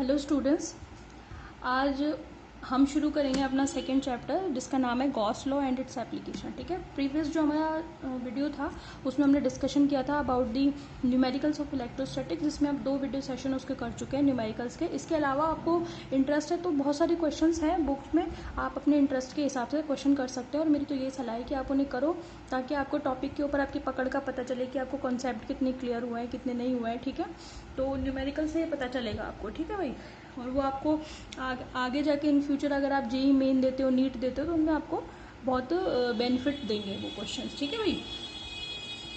Hello students, आज हम शुरू करेंगे अपना सेकेंड चैप्टर जिसका नाम है Gauss law and its application. ठीक है, प्रीवियस जो हमारा वीडियो था उसमें हमने डिस्कशन किया था about the numericals of electrostatics, जिसमें आप 2 वीडियो सेशन उसके कर चुके हैं न्यूमेरिकल्स के। इसके अलावा आपको इंटरेस्ट है तो बहुत सारे क्वेश्चंस हैं बुक्स में, आप अपने इंटरेस्ट के हिसाब से क्वेश्चन कर सकते हैं और मेरी तो ये सलाह है कि आप उन्हें करो ताकि आपको टॉपिक के ऊपर आपकी पकड़ का पता चले कि आपको कॉन्सेप्ट कितने क्लियर हुआ है कितने नहीं हुआ है। ठीक है, तो न्यूमेरिकल से पता चलेगा आपको। ठीक है भाई, और वो आपको आगे जाके इन फ्यूचर अगर आप जेईई मेन देते हो, नीट देते हो, तो उनमें आपको बहुत बेनिफिट देंगे वो क्वेश्चंस। ठीक है भाई,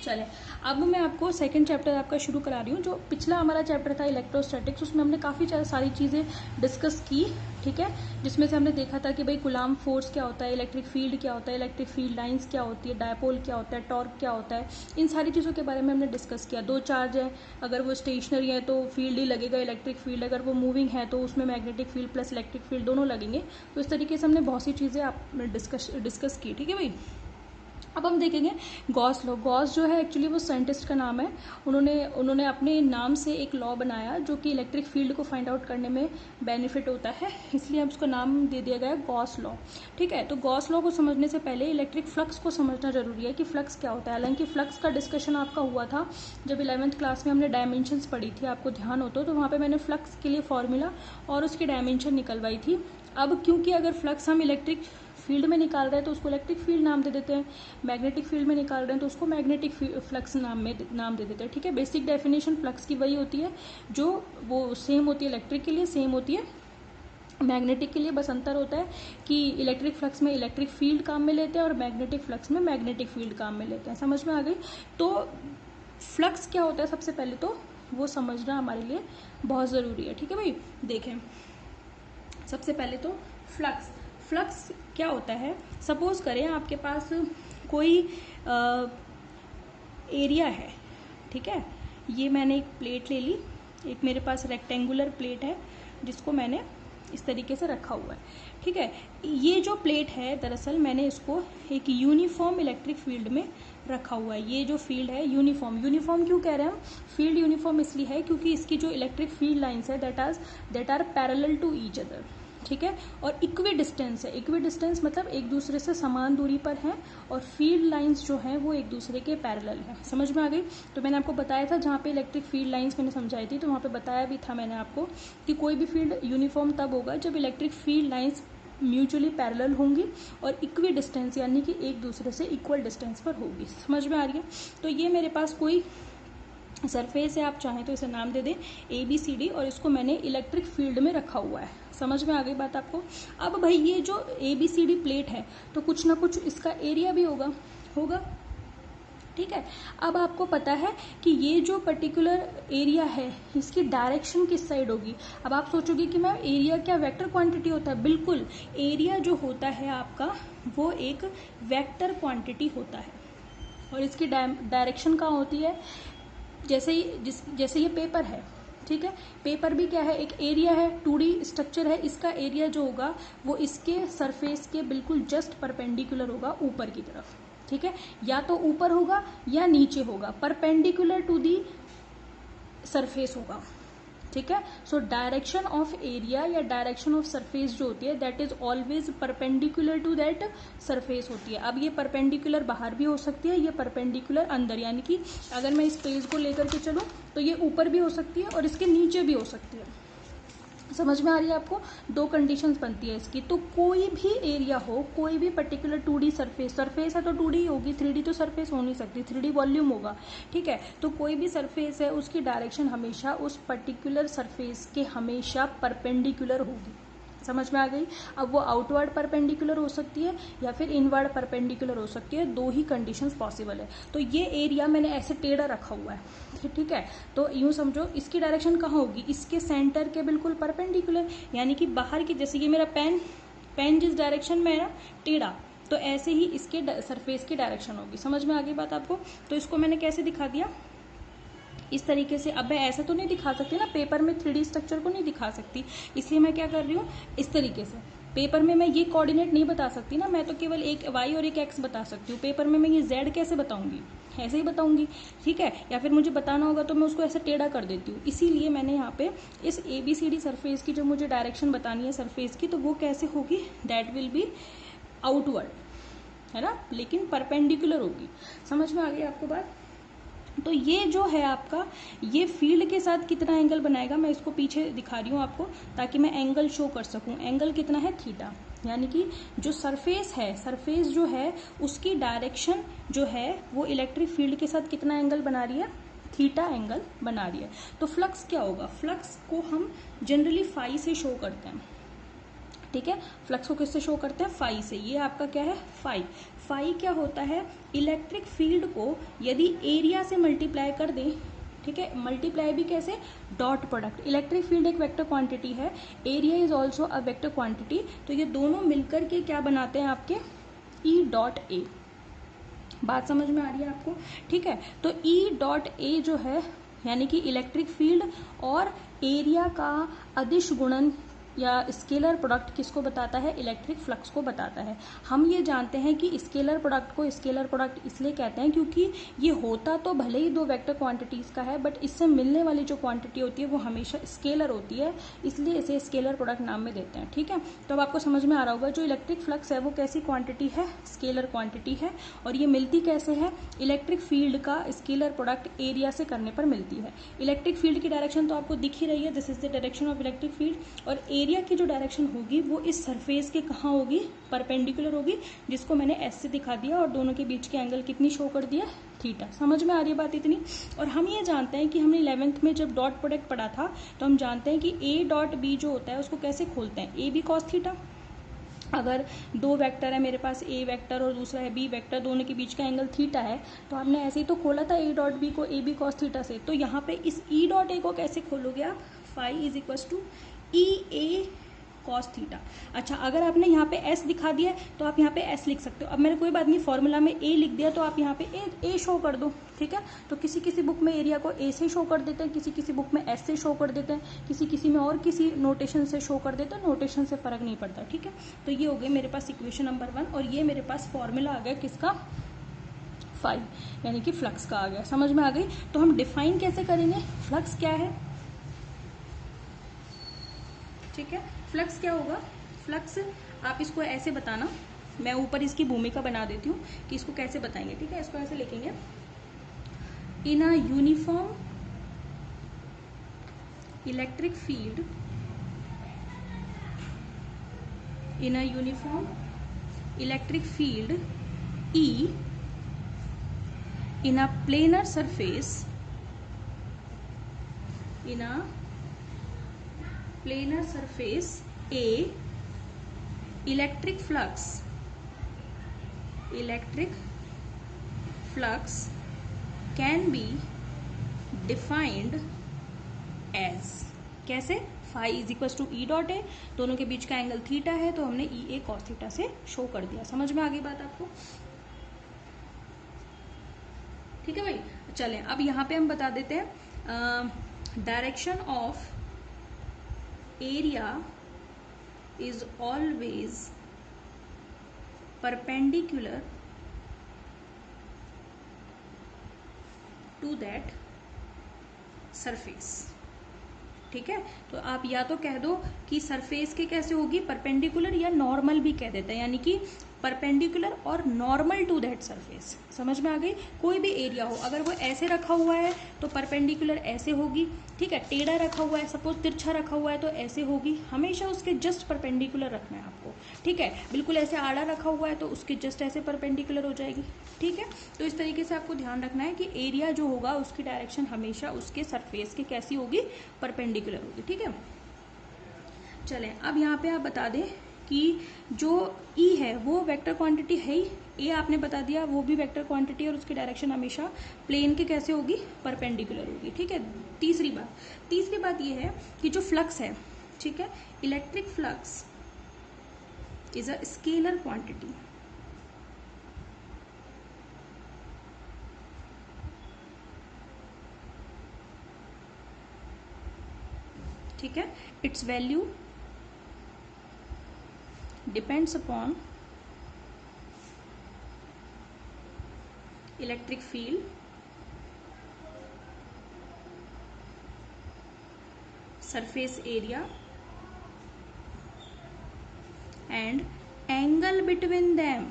चले अब मैं आपको सेकंड चैप्टर आपका शुरू करा रही हूँ। जो पिछला हमारा चैप्टर था इलेक्ट्रोस्टैटिक्स, उसमें हमने काफ़ी सारी चीज़ें डिस्कस की। ठीक है, जिसमें से हमने देखा था कि भाई कूलाम्ब फोर्स क्या होता है, इलेक्ट्रिक फील्ड क्या होता है, इलेक्ट्रिक फील्ड लाइंस क्या होती है, डायपोल क्या होता है, टॉर्क क्या होता है, इन सारी चीज़ों के बारे में हमने डिस्कस किया। 2 चार्ज है, अगर वो स्टेशनरी है तो फील्ड ही लगेगा इलेक्ट्रिक फील्ड, अगर वो मूविंग है तो उसमें magnetic field plus electric field दोनों लगेंगे। तो इस तरीके से हमने बहुत सी चीज़ें आप डिस्कस की। ठीक है भाई, अब हम देखेंगे गॉस लॉ। गॉस जो है एक्चुअली वो साइंटिस्ट का नाम है। उन्होंने अपने नाम से एक लॉ बनाया जो कि इलेक्ट्रिक फील्ड को फाइंड आउट करने में बेनिफिट होता है, इसलिए हम उसका नाम दे दिया गया है गॉस लॉ। ठीक है, तो गॉस लॉ को समझने से पहले इलेक्ट्रिक फ्लक्स को समझना जरूरी है कि फ्लक्स क्या होता है। हालांकि फ्लक्स का डिस्कशन आपका हुआ था जब 11th क्लास में हमने डायमेंशंस पढ़ी थी, आपको ध्यान हो तो वहाँ पर मैंने फ्लक्स के लिए फॉर्मूला और उसकी डायमेंशन निकलवाई थी। अब क्योंकि अगर फ्लक्स हम इलेक्ट्रिक फील्ड में निकाल रहे हैं तो उसको इलेक्ट्रिक फील्ड नाम दे देते हैं, मैग्नेटिक फील्ड में निकाल रहे हैं तो उसको मैग्नेटिक फ्लक्स नाम दे देते हैं। ठीक है, बेसिक डेफिनेशन फ्लक्स की वही होती है जो वो सेम होती है इलेक्ट्रिक के लिए, सेम होती है मैग्नेटिक के लिए। बस अंतर होता है कि इलेक्ट्रिक फ्लक्स में इलेक्ट्रिक फील्ड काम में लेते हैं और मैग्नेटिक फ्लक्स में मैग्नेटिक फील्ड काम में लेते हैं। समझ में आ गई? तो फ्लक्स क्या होता है सबसे पहले तो वो समझना हमारे लिए बहुत ज़रूरी है। ठीक है भाई, देखें सबसे पहले तो फ्लक्स क्या होता है। सपोज करें आपके पास कोई एरिया है। ठीक है, ये मैंने एक प्लेट ले ली, एक मेरे पास रेक्टेंगुलर प्लेट है जिसको मैंने इस तरीके से रखा हुआ है। ठीक है, ये जो प्लेट है दरअसल मैंने इसको एक यूनिफॉर्म इलेक्ट्रिक फील्ड में रखा हुआ है। ये जो फील्ड है यूनिफॉर्म क्यों कह रहे हैं हम? फील्ड यूनिफॉर्म इसलिए है क्योंकि इसकी जो इलेक्ट्रिक फील्ड लाइंस है that are parallel to each other. ठीक है, और इक्वी डिस्टेंस है। इक्वी डिस्टेंस मतलब एक दूसरे से समान दूरी पर है और फील्ड लाइंस जो हैं वो एक दूसरे के पैरेलल है। समझ में आ गई? तो मैंने आपको बताया था जहाँ पे इलेक्ट्रिक फील्ड लाइंस मैंने समझाई थी तो वहाँ पे बताया भी था मैंने आपको कि कोई भी फील्ड यूनिफॉर्म तब होगा जब electric field lines mutually parallel होंगी और इक्वी डिस्टेंस यानी कि एक दूसरे से इक्वल डिस्टेंस पर होगी। समझ में आ रही है? तो ये मेरे पास कोई सरफेस है, आप चाहें तो इसे नाम दे दें ABCD, और इसको मैंने इलेक्ट्रिक फील्ड में रखा हुआ है। समझ में आ गई बात आपको? अब भाई ये जो ABCD प्लेट है तो कुछ ना कुछ इसका एरिया भी होगा। ठीक है, अब आपको पता है कि ये जो पर्टिकुलर एरिया है इसकी डायरेक्शन किस साइड होगी। अब आप सोचोगे कि मैम एरिया क्या वेक्टर क्वांटिटी होता है? बिल्कुल, एरिया जो होता है आपका वो एक वेक्टर क्वांटिटी होता है और इसकी डायरेक्शन कहाँ होती है? जैसे ये पेपर है। ठीक है, पेपर भी क्या है? एक एरिया है, 2D स्ट्रक्चर है। इसका एरिया जो होगा वो इसके सरफेस के बिल्कुल जस्ट परपेंडिकुलर होगा ऊपर की तरफ। ठीक है, या तो ऊपर होगा या नीचे होगा, परपेंडिकुलर टू दी सरफेस होगा। ठीक है, सो डायरेक्शन ऑफ एरिया या डायरेक्शन ऑफ सरफेस जो होती है that is always perpendicular to that surface होती है। अब ये परपेंडिकुलर बाहर भी हो सकती है, ये परपेंडिकुलर अंदर, यानी कि अगर मैं इस पेज को लेकर के चलूं तो ये ऊपर भी हो सकती है और इसके नीचे भी हो सकती है। समझ में आ रही है आपको? 2 कंडीशंस बनती है इसकी। तो कोई भी एरिया हो, कोई भी पर्टिकुलर 2D सरफेस है तो 2D ही होगी, 3D तो सरफेस हो नहीं सकती, 3D वॉल्यूम होगा। ठीक है, तो कोई भी सरफेस है उसकी डायरेक्शन हमेशा उस पर्टिकुलर सरफेस के हमेशा परपेंडिकुलर होगी। समझ में आ गई? अब वो आउटवर्ड परपेंडिकुलर हो सकती है या फिर इनवर्ड परपेंडिकुलर हो सकती है, 2 ही कंडीशंस पॉसिबल है। तो ये एरिया मैंने ऐसे टेढ़ा रखा हुआ है। ठीक है, तो यूं समझो इसकी डायरेक्शन कहाँ होगी? इसके सेंटर के बिल्कुल परपेंडिकुलर, यानी कि बाहर की, जैसे ये मेरा पेन जिस डायरेक्शन में है ना टेढ़ा, तो ऐसे ही इसके सरफेस की डायरेक्शन होगी। समझ में आ गई बात आपको? तो इसको मैंने कैसे दिखा दिया? इस तरीके से। अब मैं ऐसा तो नहीं दिखा सकती ना, पेपर में 3D स्ट्रक्चर को नहीं दिखा सकती, इसलिए मैं क्या कर रही हूँ इस तरीके से। पेपर में मैं ये कोऑर्डिनेट नहीं बता सकती ना, मैं तो केवल एक y और एक x बता सकती हूँ। पेपर में मैं ये z कैसे बताऊंगी? ऐसे ही बताऊंगी, ठीक है, या फिर मुझे बताना होगा तो मैं उसको ऐसे टेढ़ा कर देती हूँ। इसीलिए मैंने यहाँ पे इस ABCD सरफेस की जो मुझे डायरेक्शन बतानी है सरफेस की, तो वो कैसे होगी, दैट विल बी आउटवर्ड, है ना, लेकिन परपेंडिकुलर होगी। समझ में आ गई आपको बात? तो ये जो है आपका, ये फील्ड के साथ कितना एंगल बनाएगा, मैं इसको पीछे दिखा रही हूँ आपको ताकि मैं एंगल शो कर सकूँ। एंगल कितना है, थीटा, यानी कि जो सरफेस है, सरफेस जो है उसकी डायरेक्शन जो है वो इलेक्ट्रिक फील्ड के साथ कितना एंगल बना रही है, थीटा एंगल बना रही है। तो फ्लक्स क्या होगा, फ्लक्स को हम जनरली फाई से शो करते हैं, ठीक है, फ्लक्स को किससे शो करते हैं, फाई से। ये आपका क्या है, फाई। फाई क्या होता है, इलेक्ट्रिक फील्ड को यदि एरिया से मल्टीप्लाई कर दें, ठीक है, मल्टीप्लाई भी कैसे, डॉट प्रोडक्ट। इलेक्ट्रिक फील्ड एक वेक्टर क्वांटिटी है, area is also a vector quantity, तो ये दोनों मिलकर के क्या बनाते हैं आपके, ई डॉट ए। बात समझ में आ रही है आपको, ठीक है। तो ई डॉट ए जो है यानी कि इलेक्ट्रिक फील्ड और एरिया का अदिश गुणन या स्केलर प्रोडक्ट किसको बताता है, इलेक्ट्रिक फ्लक्स को बताता है। हम ये जानते हैं कि स्केलर प्रोडक्ट को स्केलर प्रोडक्ट इसलिए कहते हैं क्योंकि ये होता तो भले ही दो वेक्टर क्वांटिटीज का है, बट इससे मिलने वाली जो क्वांटिटी होती है वो हमेशा स्केलर होती है, इसलिए इसे स्केलर प्रोडक्ट नाम में देते हैं, ठीक है। तो अब आपको समझ में आ रहा होगा जो इलेक्ट्रिक फ्लक्स है वो कैसी क्वांटिटी है, स्केलर क्वांटिटी है, और ये मिलती कैसे है, इलेक्ट्रिक फील्ड का स्केलर प्रोडक्ट एरिया से करने पर मिलती है। इलेक्ट्रिक फील्ड की डायरेक्शन तो आपको दिख ही रही है, this is the direction of electric field, और एरिया की जो डायरेक्शन होगी वो इस सरफेस के कहाँ होगी, परपेंडिकुलर होगी, जिसको मैंने एस से दिखा दिया, और दोनों के बीच के एंगल कितनी शो कर दिया, थीटा। समझ में आ रही है बात इतनी? और हम ये जानते हैं कि हमने 11th में जब डॉट प्रोडक्ट पढ़ा था तो हम जानते हैं कि ए डॉट बी जो होता है उसको कैसे खोलते हैं, ए बी कॉस थीटा। अगर दो वेक्टर है मेरे पास, ए वेक्टर और दूसरा है बी वेक्टर, दोनों के बीच का एंगल थीटा है, तो आपने ऐसे ही तो खोला था ए डॉट बी को, ए बी कॉस थीटा से। तो यहाँ पे इस ई डॉट ए को कैसे खोलोगे आप, phi is equal to E A cos theta. अच्छा, अगर आपने यहाँ पे एस दिखा दिया तो आप यहाँ पे एस लिख सकते हो। अब मैंने कोई बात नहीं, फॉर्मूला में ए लिख दिया तो आप यहाँ पे ए शो कर दो, ठीक है। तो किसी किसी बुक में एरिया को ए से शो कर देते हैं, किसी किसी बुक में एस से शो कर देते हैं, किसी किसी में और किसी नोटेशन से शो कर देते हैं, नोटेशन से फर्क नहीं पड़ता, ठीक है। तो ये हो गई मेरे पास इक्वेशन नंबर 1, और ये मेरे पास फॉर्मूला आ गया किसका, फाई, यानी कि फ्लक्स का आ गया। समझ में आ गई? तो हम डिफाइन कैसे करेंगे, फ्लक्स क्या है, ठीक है। फ्लक्स क्या होगा, फ्लक्स आप इसको ऐसे बताना, मैं ऊपर इसकी भूमिका बना देती हूँ कि इसको कैसे बताएंगे, ठीक है। इसको ऐसे लिखेंगे, in a uniform electric field, in a uniform electric field E in a planar surface, in a planar surface A, electric flux can be defined as, कैसे, phi is equal to E dot A, दोनों के बीच का angle theta है तो हमने E A cos theta से show कर दिया। समझ में आ गई बात आपको, ठीक है भाई। चलें अब यहाँ पे हम बता देते हैं, direction of area is always perpendicular to that surface, ठीक है। तो आप या तो कह दो कि सरफेस के कैसे होगी, परपेंडिकुलर, या नॉर्मल भी कह देते हैं, यानी कि परपेंडिकुलर और नॉर्मल टू दैट सरफेस। समझ में आ गई? कोई भी एरिया हो, अगर वो ऐसे रखा हुआ है तो परपेंडिकुलर ऐसे होगी, ठीक है। टेढ़ा रखा हुआ है, सपोज तिरछा रखा हुआ है तो ऐसे होगी, हमेशा उसके जस्ट परपेंडिकुलर रखना है आपको, ठीक है। बिल्कुल ऐसे आड़ा रखा हुआ है तो उसके जस्ट ऐसे परपेंडिकुलर हो जाएगी, ठीक है। तो इस तरीके से आपको ध्यान रखना है कि एरिया जो होगा उसकी डायरेक्शन हमेशा उसके सरफेस के कैसी होगी, परपेंडिकुलर होगी, ठीक है। चलें अब यहाँ पे आप बता दें कि जो E है वो वेक्टर क्वांटिटी है ही, ए आपने बता दिया वो भी वेक्टर क्वांटिटी, और उसकी डायरेक्शन हमेशा प्लेन के कैसे होगी, परपेंडिकुलर होगी, ठीक है। तीसरी बात ये है कि जो फ्लक्स है, ठीक है, electric flux is a scalar quantity, ठीक है। It's value depends upon electric field surface area and angle between them.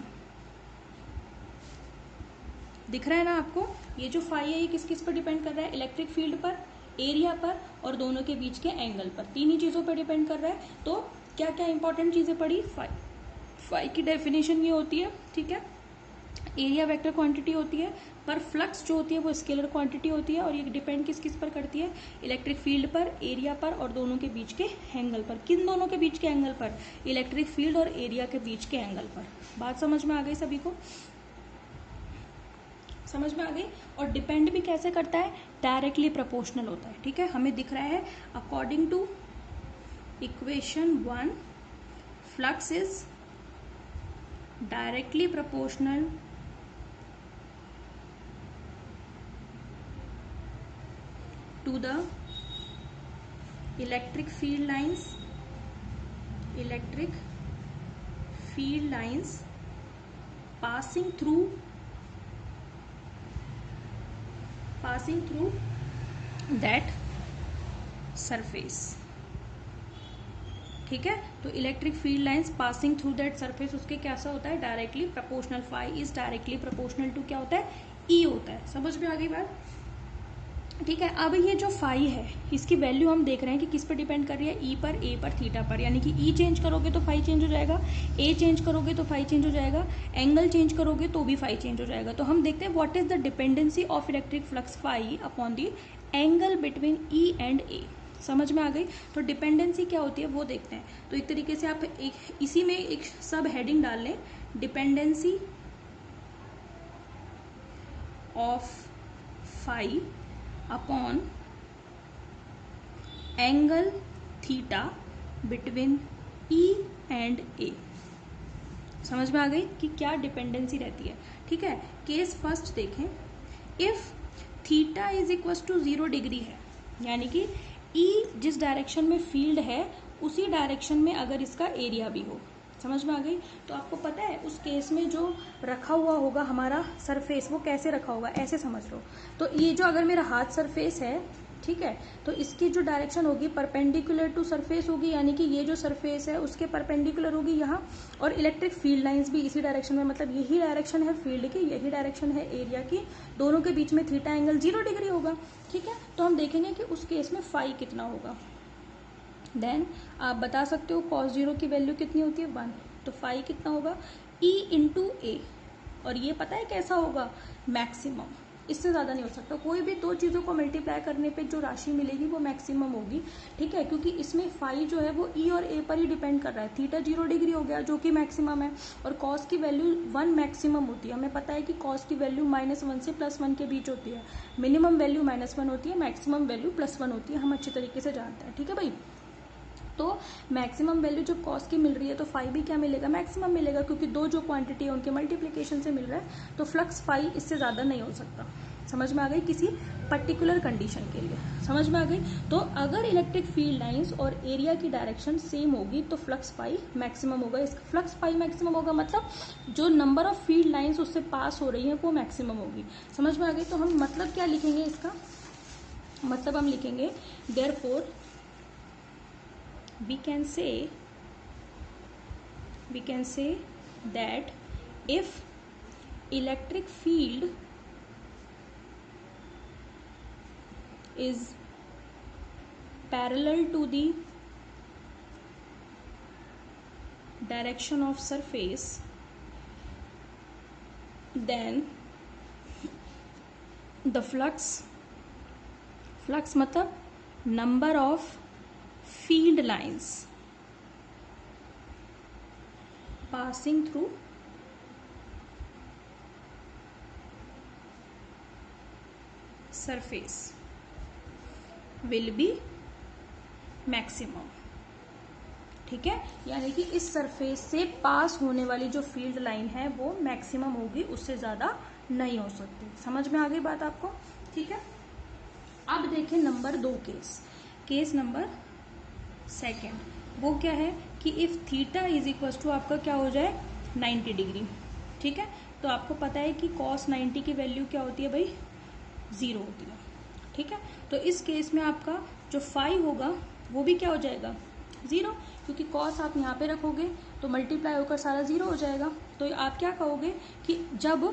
दिख रहा है ना आपको, ये जो फाई है ये किस किस पर डिपेंड कर रहा है, इलेक्ट्रिक फील्ड पर, एरिया पर और दोनों के बीच के एंगल पर, तीन ही चीजों पर डिपेंड कर रहा है। तो क्या क्या इंपॉर्टेंट चीजें पड़ी, फाई की डेफिनेशन ये होती है, ठीक है, एरिया वेक्टर क्वांटिटी होती है, पर फ्लक्स जो होती है वो स्केलर क्वांटिटी होती है, और ये डिपेंड किस किस पर करती है, इलेक्ट्रिक फील्ड पर, एरिया पर और दोनों के बीच के एंगल पर। किन दोनों के बीच के एंगल पर, इलेक्ट्रिक फील्ड और एरिया के बीच के एंगल पर। बात समझ में आ गई सभी को, समझ में आ गई। और डिपेंड भी कैसे करता है, डायरेक्टली प्रोपोर्शनल होता है, ठीक है, हमें दिख रहा है according to equation 1 flux is directly proportional to the electric field lines passing through that surface, ठीक है। तो electric field lines passing through that surface उसके कैसा होता है, directly proportional. Phi is directly proportional to क्या होता है, ई होता है। समझ में आ गई बात, ठीक है। अब ये जो फाई है इसकी वैल्यू हम देख रहे हैं कि किस पर डिपेंड कर रही है, ई पर, ए पर, थीटा पर, यानी कि ई चेंज करोगे तो फाई चेंज हो जाएगा, ए चेंज करोगे तो फाई चेंज हो जाएगा, एंगल चेंज करोगे तो भी फाई चेंज हो जाएगा। तो हम देखते हैं what is the dependency of electric flux phi upon the angle between E and A. समझ में आ गई। तो डिपेंडेंसी क्या होती है वो देखते हैं। तो एक तरीके से आप एक इसी में एक सब हेडिंग डाल लें, dependency of phi upon angle theta between E and A. समझ में आ गई कि क्या डिपेंडेंसी रहती है, ठीक है। केस फर्स्ट देखें, if theta is equal to 0 degree है, यानी कि ई जिस डायरेक्शन में फील्ड है उसी डायरेक्शन में अगर इसका एरिया भी हो। समझ में आ गई। तो आपको पता है उस केस में जो रखा हुआ होगा हमारा सरफेस वो कैसे रखा होगा, ऐसे समझ लो। तो ये जो अगर मेरा हाथ सरफेस है, ठीक है, तो इसकी जो डायरेक्शन होगी परपेंडिकुलर टू सरफेस होगी, यानी कि ये जो सरफेस है उसके परपेंडिकुलर होगी यहाँ। और इलेक्ट्रिक फील्ड लाइंस भी इसी डायरेक्शन में, मतलब यही डायरेक्शन है फील्ड की, यही डायरेक्शन है एरिया की, दोनों के बीच में थीटा एंगल 0 डिग्री होगा, ठीक है। तो हम देखेंगे कि उस केस में फाई कितना होगा। देन आप बता सकते हो cos 0 की वैल्यू कितनी होती है, 1। तो फाई कितना होगा, E इंटू ए। और ये पता है कैसा होगा, मैक्सिमम, इससे ज़्यादा नहीं हो सकता। कोई भी दो चीज़ों को मल्टीप्लाई करने पे जो राशि मिलेगी वो मैक्सिमम होगी, ठीक है, क्योंकि इसमें फाई जो है वो ई और ए पर ही डिपेंड कर रहा है। थीटा 0 डिग्री हो गया जो कि मैक्सिमम है, और कॉस की वैल्यू 1 मैक्सिमम होती है। हमें पता है कि कॉस की वैल्यू -1 से +1 के बीच होती है, मिनिमम वैल्यू -1 होती है, मैक्सिमम वैल्यू +1 होती है, हम अच्छी तरीके से जानते हैं, ठीक है भाई। तो मैक्सिमम वैल्यू जब कॉस की मिल रही है तो फाई भी क्या मिलेगा, मैक्सिमम मिलेगा, क्योंकि दो जो क्वांटिटी है उनके मल्टीप्लिकेशन से मिल रहा है। तो फ्लक्स फाई इससे ज़्यादा नहीं हो सकता। समझ में आ गई, किसी पर्टिकुलर कंडीशन के लिए। समझ में आ गई। तो अगर इलेक्ट्रिक फील्ड लाइंस और एरिया की डायरेक्शन सेम होगी तो फ्लक्स फाई मैक्सिमम होगा। इसका फ्लक्स फाई मैक्सिमम होगा मतलब जो नंबर ऑफ फील्ड लाइंस उससे पास हो रही है वो मैक्सिमम होगी। समझ में आ गई। तो हम मतलब क्या लिखेंगे इसका, मतलब हम लिखेंगे therefore we can say that if electric field is parallel to the direction of surface, then the flux मतलब number of field lines passing through surface will be maximum, ठीक है। यानी कि इस सरफेस से पास होने वाली जो फील्ड लाइन है वो मैक्सिमम होगी, उससे ज्यादा नहीं हो सकती। समझ में आ गई बात आपको, ठीक है। अब देखें नंबर 2 केस नंबर 2, वो क्या है कि if theta is equal to आपका क्या हो जाए 90 डिग्री, ठीक है। तो आपको पता है कि cos 90 की वैल्यू क्या होती है भाई, 0 होती है। ठीक है, तो इस केस में आपका जो फाई होगा वो भी क्या हो जाएगा, 0, क्योंकि cos आप यहाँ पे रखोगे तो मल्टीप्लाई होकर सारा 0 हो जाएगा। तो आप क्या कहोगे कि जब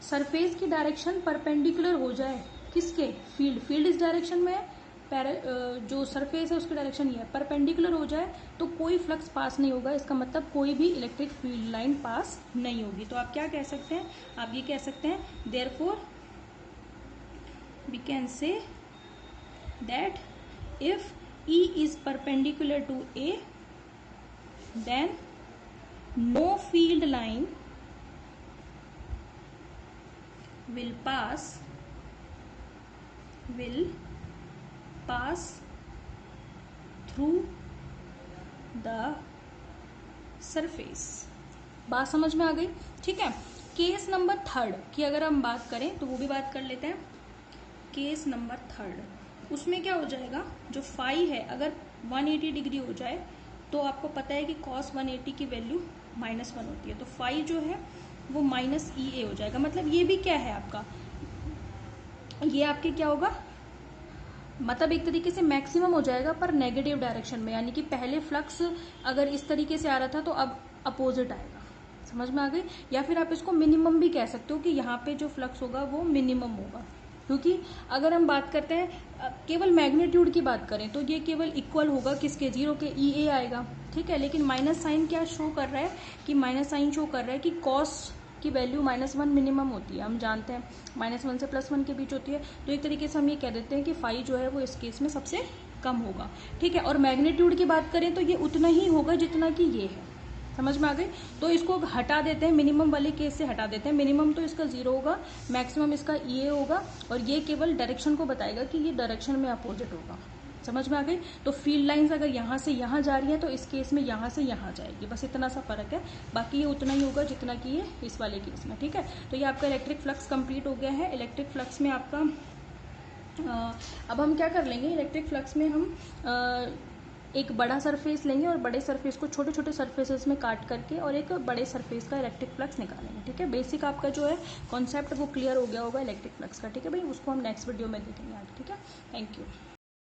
सरफेस की डायरेक्शन परपेंडिकुलर हो जाए किसके, फील्ड इस डायरेक्शन में है, जो सरफेस है उसकी डायरेक्शन ये है, परपेंडिकुलर हो जाए तो कोई फ्लक्स पास नहीं होगा, इसका मतलब कोई भी इलेक्ट्रिक फील्ड लाइन पास नहीं होगी। तो आप क्या कह सकते हैं, आप ये कह सकते हैं therefore we can say that if E is perpendicular to A, then no field line will pass through the surface। बात समझ में आ गई? ठीक है, केस नंबर 3 की अगर हम बात करें तो वो भी बात कर लेते हैं। केस नंबर 3 उसमें क्या हो जाएगा, जो फाई है अगर 180 डिग्री हो जाए तो आपको पता है कि cos 180 की वैल्यू -1 होती है, तो फाई जो है वो -EA हो जाएगा। मतलब ये भी क्या है आपका, ये आपके क्या होगा, मतलब एक तरीके से मैक्सिमम हो जाएगा पर नेगेटिव डायरेक्शन में, यानी कि पहले फ्लक्स अगर इस तरीके से आ रहा था तो अब अपोजिट आएगा। समझ में आ गई? या फिर आप इसको मिनिमम भी कह सकते हो कि यहाँ पे जो फ्लक्स होगा वो मिनिमम होगा, क्योंकि अगर हम बात करते हैं केवल मैग्नीट्यूड की बात करें तो ये केवल इक्वल होगा किसके, 0 के, EA आएगा। ठीक है, लेकिन माइनस साइन क्या शो कर रहा है कि माइनस साइन शो कर रहा है कि कॉस की वैल्यू -1 मिनिमम होती है, हम जानते हैं -1 से +1 के बीच होती है। तो एक तरीके से हम ये कह देते हैं कि फाई जो है वो इस केस में सबसे कम होगा। ठीक है, और मैग्नीट्यूड की बात करें तो ये उतना ही होगा जितना कि ये है। समझ में आ गई? तो इसको हटा देते हैं, मिनिमम वाले केस से हटा देते हैं। मिनिमम तो इसका 0 होगा, मैक्सिमम इसका EA होगा, और ये केवल डायरेक्शन को बताएगा कि ये डायरेक्शन में अपोजिट होगा। समझ में आ गई? तो फील्ड लाइंस अगर यहाँ से यहाँ जा रही है तो इस केस में यहाँ से यहाँ जाएगी, बस इतना सा फर्क है, बाकी ये उतना ही होगा जितना कि ये इस वाले केस में। ठीक है, तो ये आपका इलेक्ट्रिक फ्लक्स कंप्लीट हो गया है। इलेक्ट्रिक फ्लक्स में आपका अब हम क्या कर लेंगे, इलेक्ट्रिक फ्लक्स में हम एक बड़ा सरफेस लेंगे और बड़े सरफेस को छोटे छोटे सरफेसेस में काट करके और एक बड़े सरफेस का इलेक्ट्रिक फ्लक्स निकालेंगे। ठीक है, बेसिक आपका जो है कॉन्सेप्ट वो क्लियर हो गया होगा इलेक्ट्रिक फ्लक्स का। ठीक है भाई, उसको हम नेक्स्ट वीडियो में देखेंगे आज। ठीक है, थैंक यू।